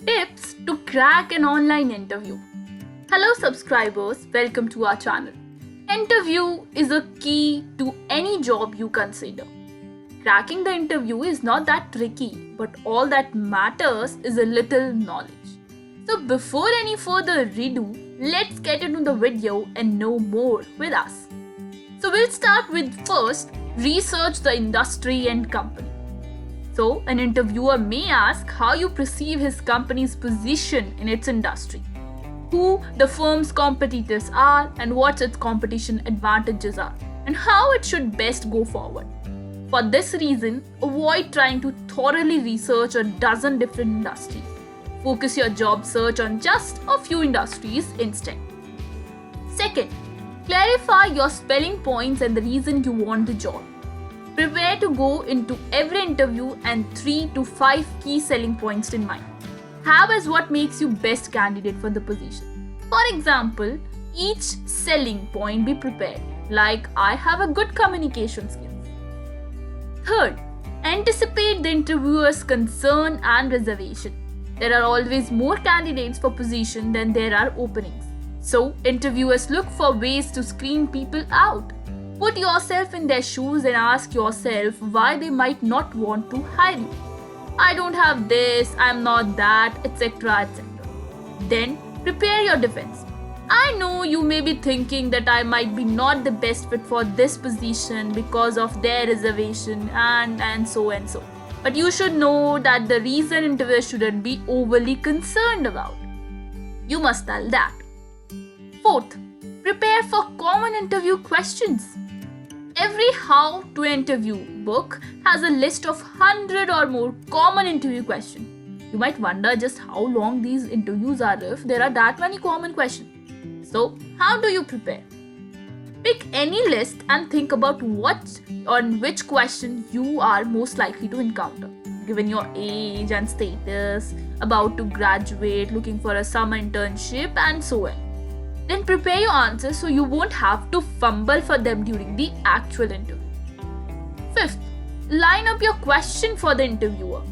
Tips to crack an online interview. Hello subscribers, welcome to our channel. Interview is a key to any job you consider. Cracking the interview is not that tricky, but all that matters is a little knowledge. So before any further ado, let's get into the video and know more with us. So we'll start with first, research the industry and company. So, an interviewer may ask how you perceive his company's position in its industry, who the firm's competitors are, and what its competition advantages are, and how it should best go forward. For this reason, avoid trying to thoroughly research a dozen different industries. Focus your job search on just a few industries instead. Second, clarify your spelling points and the reason you want the job. Prepare to go into every interview and 3 to 5 key selling points in mind. Have as what makes you best candidate for the position. For example, each selling point be prepared, like I have a good communication skills. Third, anticipate the interviewer's concern and reservation. There are always more candidates for position than there are openings. So, interviewers look for ways to screen people out. Put yourself in their shoes and ask yourself why they might not want to hire you. I don't have this, I'm not that, etc. etc. Then prepare your defense. I know you may be thinking that I might be not the best fit for this position because of their reservation and so. But you should know that the reason interviewers shouldn't be overly concerned about. You must tell that. Fourth, prepare for common interview questions. Every how to interview book has a list of 100 or more common interview questions. You might wonder just how long these interviews are if there are that many common questions. So, how do you prepare? Pick any list and think about what or which question you are most likely to encounter. Given your age and status, about to graduate, looking for a summer internship, and so on. Then prepare your answers so you won't have to fumble for them during the actual interview. Fifth, line up your question for the interviewer.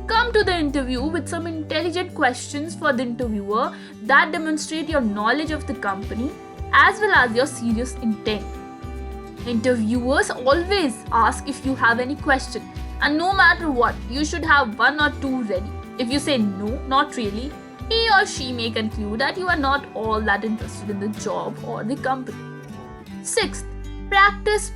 Come to the interview with some intelligent questions for the interviewer that demonstrate your knowledge of the company as well as your serious intent. Interviewers always ask if you have any question, and no matter what, you should have one or two ready. If you say no, not really, he or she may conclude that you are not all that interested in the job or the company. Sixth, practice.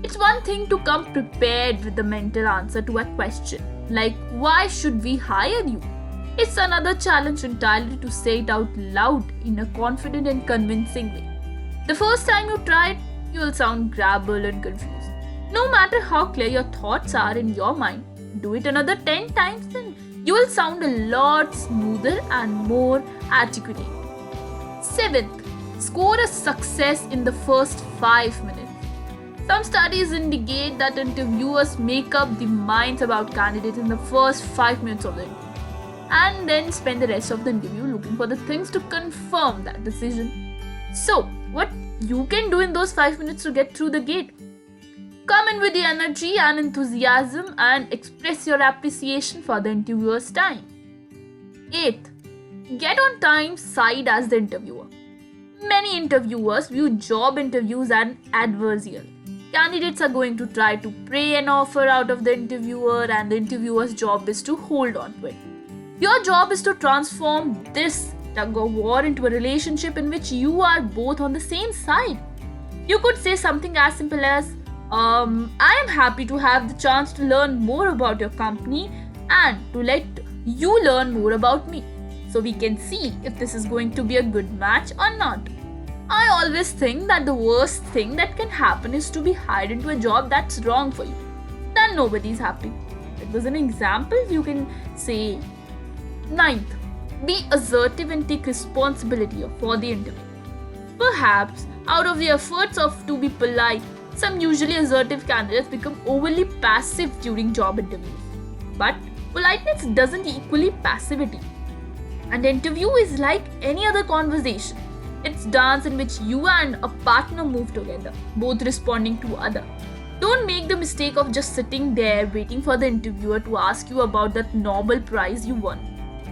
It's one thing to come prepared with the mental answer to a question, like why should we hire you? It's another challenge entirely to say it out loud in a confident and convincing way. The first time you try it, you will sound garbled and confused. No matter how clear your thoughts are in your mind, do it another 10 times and you will sound a lot smoother and more articulate. Seventh, score a success in the first 5 minutes. Some studies indicate that interviewers make up the minds about candidates in the first 5 minutes of the interview and then spend the rest of the interview looking for the things to confirm that decision. So, what you can do in those 5 minutes to get through the gate? Come in with the energy and enthusiasm and express your appreciation for the interviewer's time. 8th, get on time's side as the interviewer. Many interviewers view job interviews as adversarial. Candidates are going to try to pray an offer out of the interviewer, and the interviewer's job is to hold on to it. Your job is to transform this tug of war into a relationship in which you are both on the same side. You could say something as simple as, I am happy to have the chance to learn more about your company and to let you learn more about me, so we can see if this is going to be a good match or not. I always think that the worst thing that can happen is to be hired into a job that's wrong for you. Then nobody's happy. It was an example you can say. 9th, be assertive and take responsibility for the interview. Perhaps out of the efforts to be polite, some usually assertive candidates become overly passive during job interviews. But politeness doesn't equal passivity. An interview is like any other conversation. It's dance in which you and a partner move together, both responding to other. Don't make the mistake of just sitting there waiting for the interviewer to ask you about that Nobel Prize you won.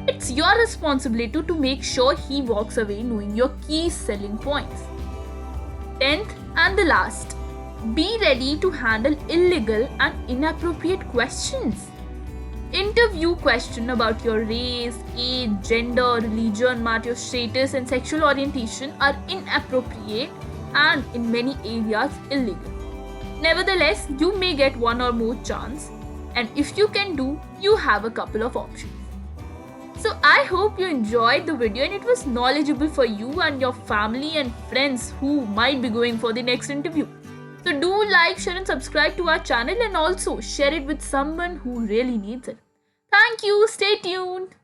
It's your responsibility to make sure he walks away knowing your key selling points. 10th and the last, be ready to handle illegal and inappropriate questions. Interview question about your race, age, gender, religion, marital status, and sexual orientation are inappropriate and in many areas illegal. Nevertheless, you may get one or more chance, and if you can do, you have a couple of options. So I hope you enjoyed the video and it was knowledgeable for you and your family and friends who might be going for the next interview. So do like, share and subscribe to our channel and also share it with someone who really needs it. Thank you. Stay tuned.